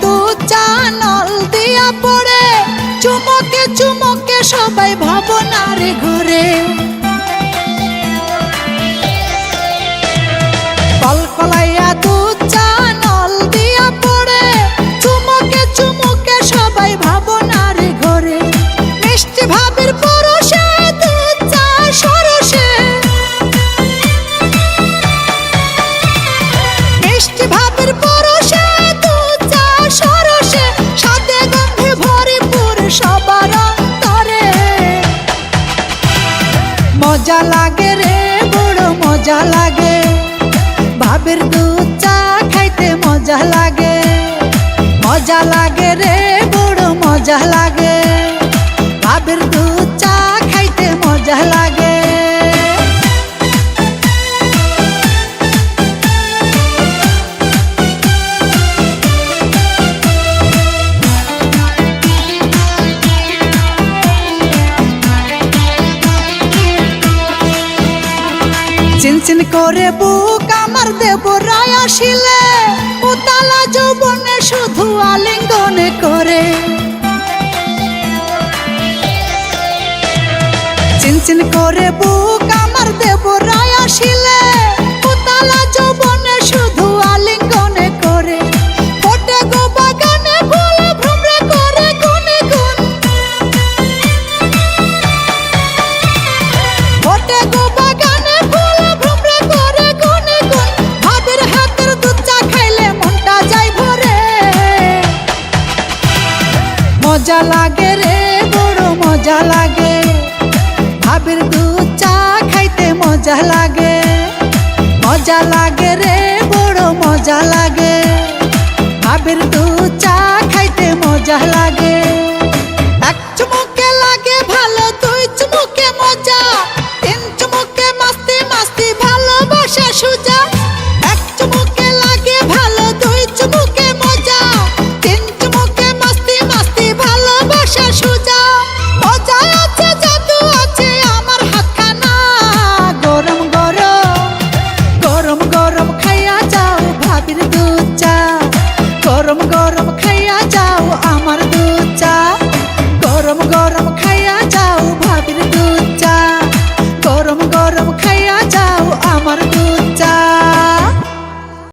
দুধ চা নল দিয়া পড়ে, চুমকে চুমকে সবাই ভাবনার ঘরে। কলকলাইয়া দুধ চা নল দিয়া পড়ে, চুমকে চুমকে সবাই ভাবনার ঘরে। মিষ্টি ভাবের পরশে দুধ চা সরসে, মিষ্টি ভাবের পরশে দুধ চা সরসে, সাথে গন্ধে ভরপুর সবার অন্তরে। মজা লাগে রে বড় মজা লাগে, ভাবের দুধ চা খাইতে মজা লাগে। মজা লাগে রে বড় মজা লাগে, ভাবের দুধ চা খাইতে মজা লাগে। চিনচিন করে বুক আমার দেবরায় আসিলে, উতালা যৌবনে শুধু আলিঙ্গনে করে। চিনচিন করে বুক আমার দেবরায় আসিলে, উতালা যৌবনে শুধু আলিঙ্গনে করে। ফোটে গো বাগানে ফুল ভ্রমরে করে গুনে গুন, ফোটে গো বাগানে ফুল ভ্রমরে করে গুনে গুন। ভাবের হাতের দুধ চা খাইলে মনটা যায় ভরে। মজা লাগে রে বড় মজা লাগে, ভাবের দুধ চা খাইতে মজা লাগে। মজা লাগে রে বড় মজা লাগে, ভাবের দুধ চা খাইতে মজা লাগে। এক চুমুকে লাগে ভালো, দুই চুমুকে মজা, তিন চুমুকে মাস্তি মাস্তি ভালোবাসা সুজা। এক চুমুকে লাগে ভালো, দুই চুমুকে মজা, তিন চুমুকে মাস্তি মাস্তি ভালোবাসা সুজা। মজা আছে জাদু আছে আমার হাতখানা, গরম গরম গরম গরম খাইয়া যাও ভাবির দুধ চা। গরম গরম খাইয়া যাও আমার